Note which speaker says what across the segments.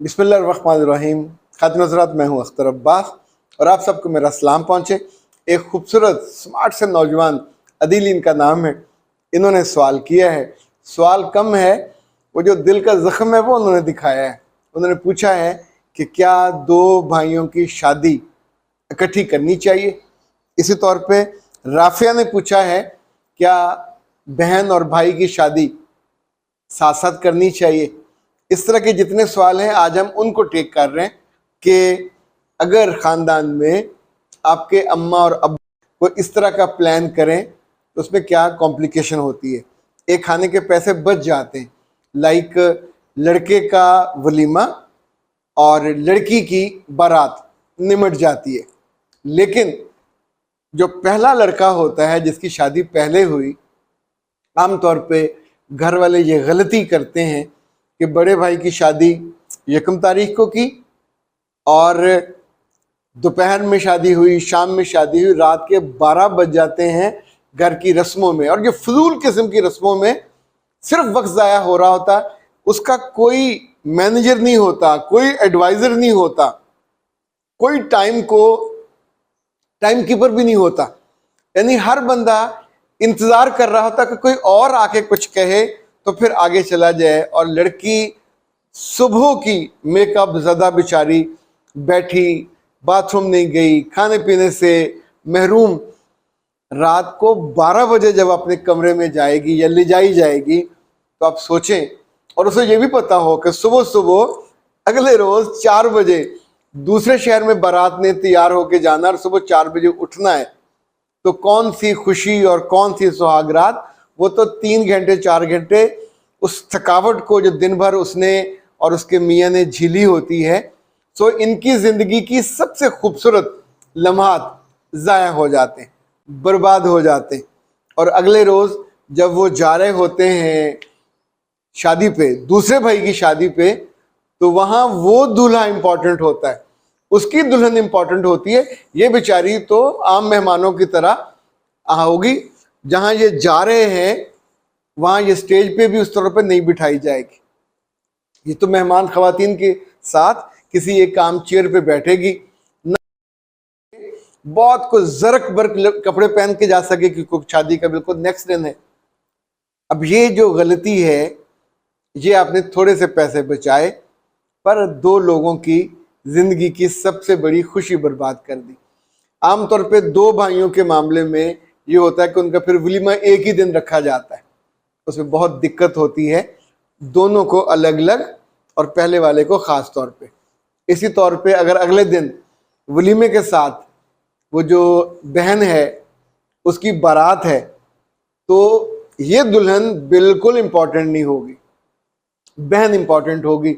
Speaker 1: बिस्मिल्लाहिर्रहमानिर्रहीम। खातिन हज़रात, मैं हूँ अख्तर अब्बास और आप सबको मेरा सलाम पहुँचे। एक खूबसूरत स्मार्ट से नौजवान, अदील इनका नाम है, इन्होंने सवाल किया है। सवाल कम है, वो जो दिल का ज़ख्म है वो उन्होंने दिखाया है। उन्होंने पूछा है कि क्या दो भाइयों की शादी इकट्ठी करनी चाहिए। इसी तौर पे राफिया ने पूछा है, क्या बहन और भाई की शादी साथ साथ करनी चाहिए। इस तरह के जितने सवाल हैं आज हम उनको टेक कर रहे हैं कि अगर ख़ानदान में आपके अम्मा और अब्बा को इस तरह का प्लान करें तो उसमें क्या कॉम्प्लिकेशन होती है। एक खाने के पैसे बच जाते हैं, लाइक लड़के का वलीमा और लड़की की बारात निमट जाती है। लेकिन जो पहला लड़का होता है जिसकी शादी पहले हुई, आमतौर पे घर वाले ये गलती करते हैं कि बड़े भाई की शादी 1 तारीख को की और दोपहर में शादी हुई, शाम में शादी हुई, रात के 12 बज जाते हैं घर की रस्मों में। और ये फजूल किस्म की रस्मों में सिर्फ वक्त ज़ाया हो रहा होता, उसका कोई मैनेजर नहीं होता, कोई एडवाइज़र नहीं होता, कोई टाइम कीपर भी नहीं होता। यानी हर बंदा इंतज़ार कर रहा होता कि कोई और आके कुछ कहे तो फिर आगे चला जाए। और लड़की सुबह की मेकअप ज़दा बेचारी बैठी, बाथरूम नहीं गई, खाने पीने से महरूम, रात को 12 बजे जब अपने कमरे में जाएगी या ले जाई जाएगी तो आप सोचें। और उसे ये भी पता हो कि सुबह सुबह अगले रोज़ 4 बजे दूसरे शहर में बारात ने तैयार होके जाना और सुबह 4 बजे उठना है, तो कौन सी खुशी और कौन सी सुहागरात। वो तो 3 घंटे 4 घंटे उस थकावट को जो दिन भर उसने और उसके मियाँ ने झीली होती है। सो इनकी ज़िंदगी की सबसे खूबसूरत लम्हात ज़ाया हो जाते हैं, बर्बाद हो जाते हैं। और अगले रोज़ जब वो जा रहे होते हैं शादी पे, दूसरे भाई की शादी पे, तो वहाँ वो दूल्हा इम्पॉर्टेंट होता है, उसकी दुल्हन इम्पॉर्टेंट होती है। ये बेचारी तो आम मेहमानों की तरह होगी, जहाँ ये जा रहे हैं वहाँ ये स्टेज पे भी उस तरह पे नहीं बिठाई जाएगी। ये तो मेहमान ख़वातीन के साथ किसी एक काम चेयर पे बैठेगी, न बहुत कुछ ज़रक बरक कपड़े पहन के जा सके क्योंकि शादी का बिल्कुल नेक्स्ट दिन है। अब ये जो गलती है, ये आपने थोड़े से पैसे बचाए पर 2 लोगों की ज़िंदगी की सबसे बड़ी खुशी बर्बाद कर दी। आमतौर पे 2 भाइयों के मामले में ये होता है कि उनका फिर वलीमा एक ही दिन रखा जाता है, उसमें बहुत दिक्कत होती है, दोनों को अलग अलग और पहले वाले को ख़ास तौर पे। इसी तौर पे अगर अगले दिन वलीमे के साथ वो जो बहन है उसकी बारात है तो ये दुल्हन बिल्कुल इम्पॉर्टेंट नहीं होगी, बहन इम्पॉर्टेंट होगी।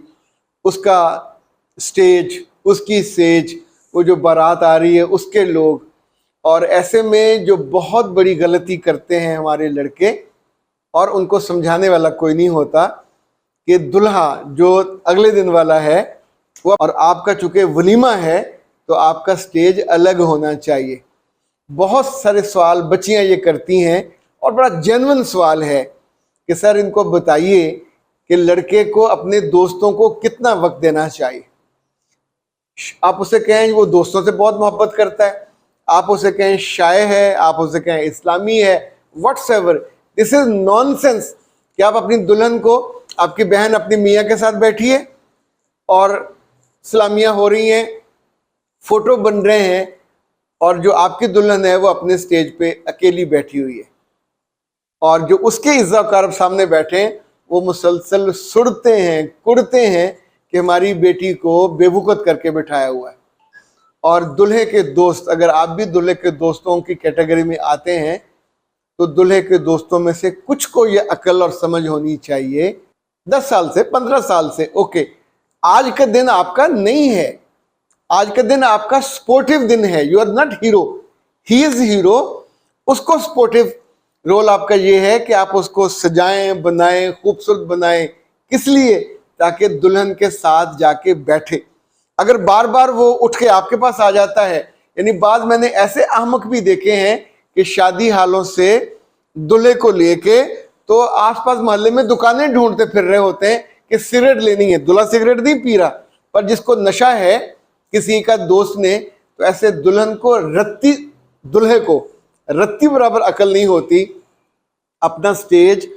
Speaker 1: उसका स्टेज, उसकी सेज, वो जो बारात आ रही है उसके लोग। और ऐसे में जो बहुत बड़ी गलती करते हैं हमारे लड़के, और उनको समझाने वाला कोई नहीं होता कि दुल्हा जो अगले दिन वाला है वो, और आपका चूँकि वलीमा है तो आपका स्टेज अलग होना चाहिए। बहुत सारे सवाल बच्चियां ये करती हैं और बड़ा जेन्युइन सवाल है कि सर इनको बताइए कि लड़के को अपने दोस्तों को कितना वक्त देना चाहिए। आप उसे कहें वो दोस्तों से बहुत मोहब्बत करता है, आप उसे कहें शायर है, आप उसे कहें इस्लामी है, व्हाट्सएवर, दिस इज नॉनसेंस। कि आप अपनी दुल्हन को, आपकी बहन अपनी मियाँ के साथ बैठी है और सलामियाँ हो रही हैं, फोटो बन रहे हैं, और जो आपकी दुल्हन है वो अपने स्टेज पे अकेली बैठी हुई है, और जो उसके इज़्ज़ा कारब सामने बैठे हैं वो मुसलसल सुड़ते हैं, कुड़ते हैं कि हमारी बेटी को बेवकूफ़ करके बिठाया हुआ है। और दूल्हे के दोस्त, अगर आप भी दूल्हे के दोस्तों की कैटेगरी में आते हैं तो दूल्हे के दोस्तों में से कुछ को ये अकल और समझ होनी चाहिए 10 साल से 15 साल से। ओके, आज का दिन आपका नहीं है, आज का दिन आपका स्पोर्टिव दिन है। You are not hero, he is hero. उसको स्पोर्टिव रोल आपका ये है कि आप उसको सजाएं, बनाएं, खूबसूरत बनाएं। किस लिए? ताकि दुल्हन के साथ जाके बैठे। अगर बार बार वो उठ के आपके पास आ जाता है, यानी बाद मैंने ऐसे अहमक भी देखे हैं कि शादी हालों से दूल्हे को लेके तो आसपास मोहल्ले में दुकानें ढूंढते फिर रहे होते हैं कि सिगरेट लेनी है। दूल्हा सिगरेट नहीं पी रहा, पर जिसको नशा है किसी का दोस्त ने, तो ऐसे दुल्हन को दूल्हे को रत्ती बराबर अकल नहीं होती। अपना स्टेज,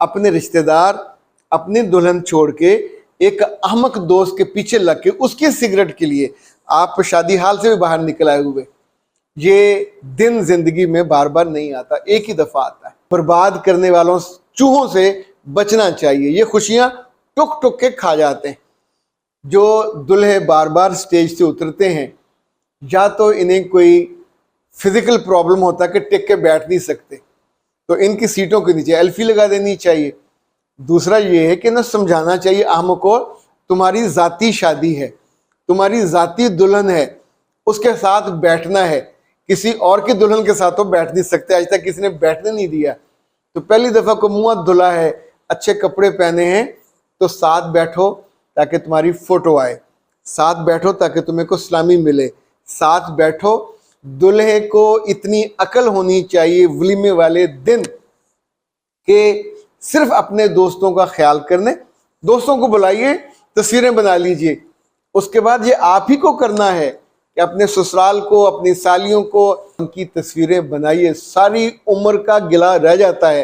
Speaker 1: अपने रिश्तेदार, अपनी दुल्हन छोड़ के एक अहमक दोस्त के पीछे लग के उसकी सिगरेट के लिए आप शादी हाल से भी बाहर निकल आए हुए। ये दिन जिंदगी में बार बार नहीं आता, एक ही दफा आता है। बर्बाद करने वालों चूहों से बचना चाहिए। ये खुशियां टुक टुक के खा जाते हैं। जो दुल्हे बार बार स्टेज से उतरते हैं, या तो इन्हें कोई फिजिकल प्रॉब्लम होता है कि टिक के बैठ नहीं सकते, तो इनकी सीटों के नीचे एल्फी लगा देनी चाहिए। दूसरा ये है कि इन्हें समझाना चाहिए अहम को, तुम्हारी जाती शादी है, तुम्हारी जाती दुल्हन है, उसके साथ बैठना है। किसी और की दुल्हन के साथ तो बैठ नहीं सकते, आज तक किसी ने बैठने नहीं दिया। तो पहली दफा को मुंह हाथ धुला है, अच्छे कपड़े पहने हैं, तो साथ बैठो ताकि तुम्हारी फोटो आए, साथ बैठो ताकि तुम्हें को सलामी मिले, साथ बैठो। दुल्हे को इतनी अकल होनी चाहिए वलीमे वाले दिन कि सिर्फ अपने दोस्तों का ख्याल करने, दोस्तों को बुलाइए, तस्वीरें बना लीजिए। उसके बाद ये आप ही को करना है कि अपने ससुराल को, अपनी सालियों को उनकी तस्वीरें बनाइए। सारी उम्र का गिला रह जाता है,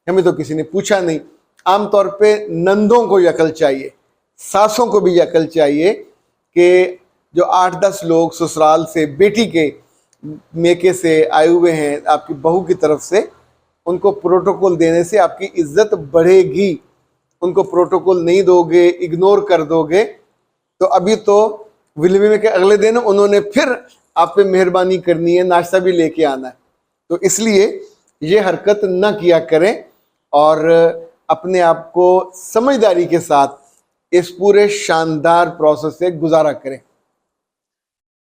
Speaker 1: हमें तो किसी ने पूछा नहीं। आमतौर पे नंदों को ये अकल चाहिए, सासों को भी ये अकल चाहिए कि जो 8-10 लोग ससुराल से, बेटी के मेके से आए हुए हैं आपकी बहू की तरफ से, उनको प्रोटोकॉल देने से आपकी इज्जत बढ़ेगी। उनको प्रोटोकॉल नहीं दोगे, इग्नोर कर दोगे, तो अभी तो वलीमे के अगले दिन उन्होंने फिर आप पे मेहरबानी करनी है, नाश्ता भी लेके आना है। तो इसलिए ये हरकत ना किया करें और अपने आप को समझदारी के साथ इस पूरे शानदार प्रोसेस से गुजारा करें।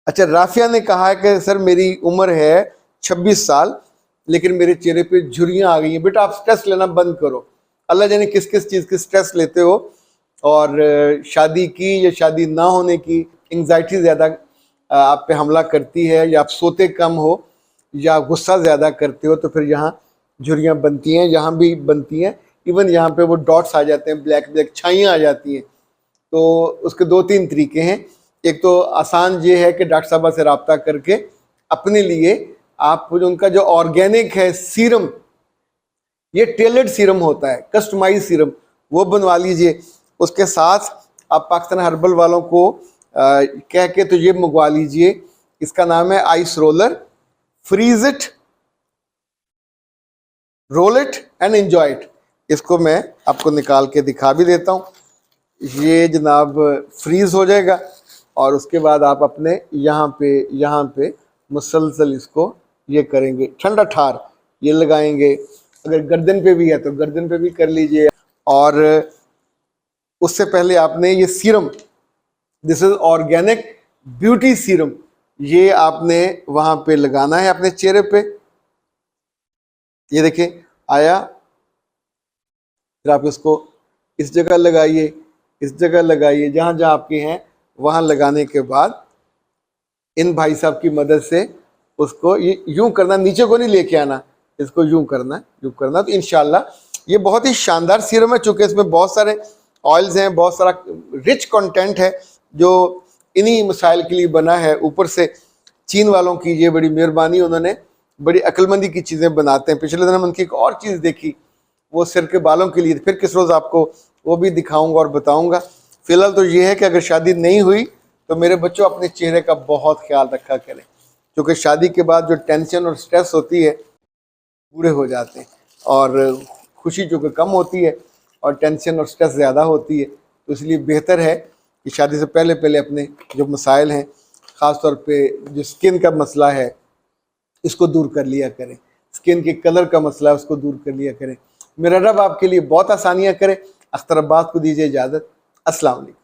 Speaker 1: अच्छा, राफिया ने कहा है कि सर मेरी उम्र है 26 साल, लेकिन मेरे चेहरे पे झुर्रियां आ गई हैं। बेटा आप स्ट्रेस लेना बंद करो। अल्लाह जाने किस किस चीज़ की स्ट्रेस लेते हो, और शादी की या शादी ना होने की एंग्जाइटी ज़्यादा आप पे हमला करती है, या आप सोते कम हो, या गुस्सा ज़्यादा करते हो, तो फिर यहाँ झुर्रियाँ बनती हैं, यहाँ भी बनती हैं, इवन यहाँ पे वो डॉट्स आ जाते हैं, ब्लैक ब्लैक छाइयाँ आ जाती हैं। तो उसके 2-3 तरीके हैं। एक तो आसान ये है कि डॉक्टर साहबा से रब्ता करके अपने लिए आप जो उनका जो ऑर्गेनिक है सीरम, ये टेलर्ड सीरम होता है, कस्टमाइज सीरम, वो बनवा लीजिए। उसके साथ आप पाकिस्तान हर्बल वालों को कह के तो ये मंगवा लीजिए, इसका नाम है ice roller. Freeze it, roll it and enjoy it. इसको मैं आपको निकाल के दिखा भी देता हूँ। ये जनाब फ्रीज हो जाएगा और उसके बाद आप अपने यहाँ पे मुसलसल इसको ये करेंगे, ठंडा ठार ये लगाएंगे। अगर गर्दन पे भी है तो गर्दन पे भी कर लीजिए। और उससे पहले आपने ये serum, this is organic beauty serum, ये आपने वहां पे लगाना है अपने चेहरे पे। ये देखिए आया, फिर आप इसको इस जगह लगाइए, इस जगह लगाइए, जहां जहां आपके हैं वहां लगाने के बाद इन भाई साहब की मदद से उसको ये यूं करना, नीचे को नहीं लेके आना, इसको यूं करना, यूं करना। तो इंशाल्लाह ये बहुत ही शानदार सीरम है, चूंकि इसमें बहुत सारे ऑयल्स हैं, बहुत सारा रिच कंटेंट है जो इन्हीं मसाइल के लिए बना है। ऊपर से चीन वालों की ये बड़ी मेहरबानी, उन्होंने बड़ी अक्लमंदी की चीज़ें बनाते हैं। पिछले दिन हम उनकी एक और चीज़ देखी, वो सिर के बालों के लिए, फिर किस रोज़ आपको वो भी दिखाऊंगा और बताऊंगा। फिलहाल तो ये है कि अगर शादी नहीं हुई तो मेरे बच्चों अपने चेहरे का बहुत ख्याल रखा करें, क्योंकि शादी के बाद जो टेंशन और स्ट्रेस होती है पूरे हो जाते हैं, और खुशी जो कि कम होती है और टेंशन और स्ट्रेस ज़्यादा होती है। तो इसलिए बेहतर है कि शादी से पहले पहले अपने जो मसाइल हैं, ख़ास तौर पे जो स्किन का मसला है, इसको दूर कर लिया करें। स्किन के कलर का मसला है, उसको दूर कर लिया करें। मेरा रब आपके लिए बहुत आसानियाँ करे। अख्तर अब्बास को दीजिए इजाज़त। अस्सलाम वालेकुम।